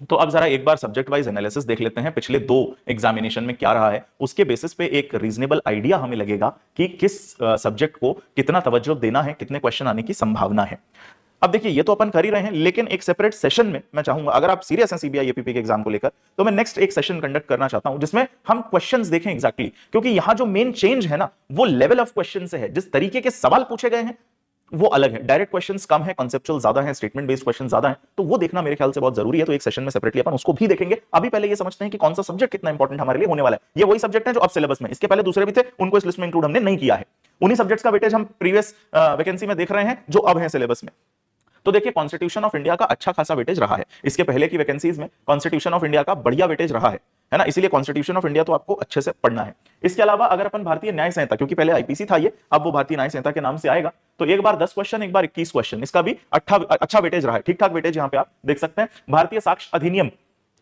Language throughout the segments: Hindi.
तो अब जरा एक बार सब्जेक्ट वाइज एनालिसिस देख लेते हैं, पिछले 2 एग्जामिनेशन में क्या रहा है, उसके बेसिस पे एक रीजनेबल आइडिया हमें लगेगा कि किस सब्जेक्ट को कितना तवज्जो देना है, कितने क्वेश्चन आने की संभावना है। अब देखिए ये तो अपन कर ही रहे हैं, लेकिन एक सेपरेट सेशन में मैं चाहूंगा, अगर आप सीरियस हैं सीबीआई एपीपी के एग्जाम को लेकर, तो मैं नेक्स्ट एक सेशन कंडक्ट करना चाहता हूं जिसमें हम क्वेश्चंस देखें एग्जैक्टली, क्योंकि यहां जो मेन चेंज है ना वो लेवल ऑफ क्वेश्चन से है, जिस तरीके के सवाल पूछे गए हैं वो अलग है। डायरेक्ट क्वेश्चंस कम है, कॉन्सेप्चुअल ज्यादा है, स्टेटमेंट बेस्ड क्वेश्चन ज्यादा है, तो वो देखना मेरे ख्याल से बहुत जरूरी है। तो एक सेशन में सेपरेटली अपन उसको भी देखेंगे। अभी पहले ये समझते हैं कि कौन सा सब्जेक्ट कितना इंपॉर्टेंट हमारे लिए होने वाला है। ये वही सब्जेक्ट है जो अब सिलेबस में, इसके पहले दूसरे भी थे, उनको इस लिस्ट में इंक्लूड हमने नहीं किया है। उन्हीं सब्जेक्ट्स का वेटेज हम प्रीवियस वैकेंसी में देख रहे हैं जो अब है सिलेबस में। तो देखिए कॉन्स्टिट्यूशन ऑफ इंडिया का अच्छा खासा वेटेज रहा है, इसके पहले की वैकेंसीज में कॉन्स्टिट्यूशन ऑफ इंडिया का बढ़िया वेटेज रहा है ना, इसीलिए कॉन्स्टिट्यूशन ऑफ इंडिया तो आपको अच्छे से पढ़ना है। इसके अलावा अगर अपन भारतीय न्याय संहिता, क्योंकि पहले आईपीसी था ये, अब वो भारतीय न्याय संहिता के नाम से आएगा, तो एक बार 10 क्वेश्चन, एक बार 21 क्वेश्चन, इसका भी अच्छा वेटेज रहा है, ठीक ठाक वेटेज यहां पे आप देख सकते हैं। भारतीय साक्ष्य अधिनियम,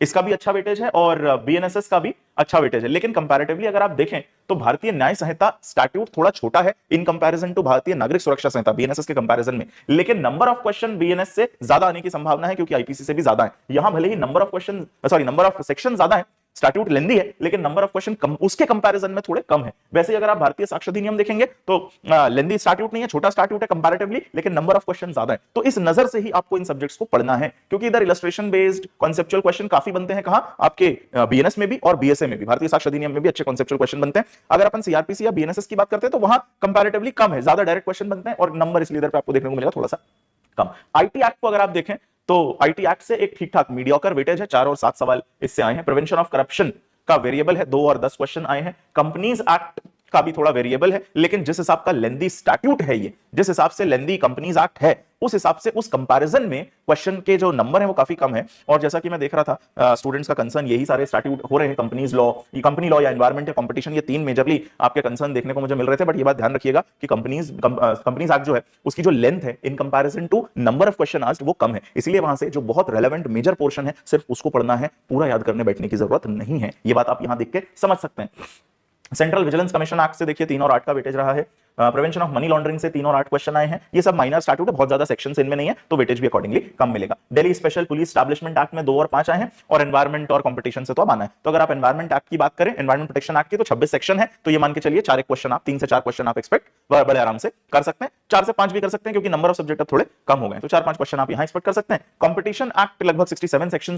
इसका भी अच्छा वेटेज है, और बीएनएसएस का भी अच्छा वेटेज है। लेकिन कंपैरेटिवली अगर आप देखें तो भारतीय न्याय संहिता स्टैट्यूट थोड़ा छोटा है इन कंपैरिजन टू भारतीय नागरिक सुरक्षा संहिता बीएनएसएस के कंपैरिजन में, लेकिन नंबर ऑफ क्वेश्चन बीएनएस से ज्यादा आने की संभावना है, क्योंकि आईपीसी से भी ज्यादा है। यहां भले ही नंबर ऑफ सेक्शन ज्यादा है, स्टैट्यूट लेंदी है, लेकिन नंबर ऑफ क्वेश्चन उसके कंपैरिजन में थोड़े कम है। वैसे अगर आप भारतीय साक्ष्य अधिनियम देखेंगे तो लेंदी स्टैट्यूट नहीं है, छोटा स्टैट्यूट है कंपैरेटिवली, लेकिन नंबर ऑफ क्वेश्चन ज्यादा है। तो इस नजर से ही आपको इन सब्जेक्ट्स को पढ़ना है, क्योंकि इधर इलस्ट्रेशन बेस्ड कॉन्सेप्चुअल क्वेश्चन काफी बनते हैं, कहां आपके बीएनएस में भी और बीएसए में भी, भारतीय साक्ष्य अधिनियम में भी अच्छे कॉन्सेप्चुअल क्वेश्चन बनते हैं। अगर अपन सीआरपीसी या बीएनएसएस की बात करते हैं तो वहां कंपैरेटिवली कम है, ज्यादा डायरेक्ट क्वेश्चन बनते हैं, और नंबर इसलिए इधर पे आपको देखने को मिलेगा थोड़ा सा कम। आईटी एक्ट को अगर आप देखें तो आईटी एक्ट से एक ठीक ठाक मीडियोकर वेटेज है, 4 और 7 सवाल इससे आए हैं। प्रिवेंशन ऑफ करप्शन का वेरिएबल है, 2 और 10 क्वेश्चन आए हैं। कंपनीज एक्ट का भी थोड़ा वेरिएबल है, लेकिन जिस हिसाब का लेंदी स्टैट्यूट है, ये जिस हिसाब से लेंदी कंपनीज एक्ट है, उस हिसाब से उस कंपैरिजन में क्वेश्चन के जो नंबर है वो काफी कम है। और जैसा कि मैं देख रहा था स्टूडेंट्स का कंसर्न यही सारे स्टैट्यूट हो रहे हैं, कंपनीज लॉ, ये कंपनी लॉ या एनवायरमेंट या कंपटीशन, ये 3 मेजरली आपके कंसर्न देखने को मुझे मिल रहे थे। बट ये बात ध्यान रखिएगा कि कंपनीज एक्ट जो है उसकी जो लेंथ है in comparison to number of question asked वो कम है, इसलिए वहां से जो बहुत रेलेवेंट मेजर पोर्शन है सिर्फ उसको पढ़ना है, पूरा याद करने बैठने की जरूरत नहीं है। ये बात आप यहां देख के समझ सकते हैं। सेंट्रल विजिलेंस कमीशन एक्ट से देखिए 3 और 8 का वेटेज रहा है। प्रिवेंशन ऑफ मनी लॉन्ड्रिंग से 3 और 8 क्वेश्चन आए हैं। ये सब माइनर स्टैट्यूट है, बहुत ज्यादा सेक्शंस इनमें नहीं है, तो वेटेज भी अकॉर्डिंगली कम मिलेगा। Delhi special police establishment act में 2 और 5 आए हैं, और एनवायरमेंट और कंपटीशन से तो अब आना है। तो अगर आप एनवायरमेंट एक्ट की बात करें, एनवायरमेंट प्रोटेक्शन एक्ट की, तो 26 सेक्शन है, तो ये मान के चलिए 4 एक क्वेश्चन आप 3 से 4 क्वेश्चन आप एक्सपेक्ट बड़े आराम से कर सकते हैं। 4 से 5 भी कर सकते हैं, क्योंकि नंबर ऑफ सब्जेक्ट अब थोड़े कम हो गए, तो 4-5 क्वेश्चन आप यहां एक्सपेक्ट कर सकते हैं। कंपटीशन एक्ट लगभग 67 सेक्शन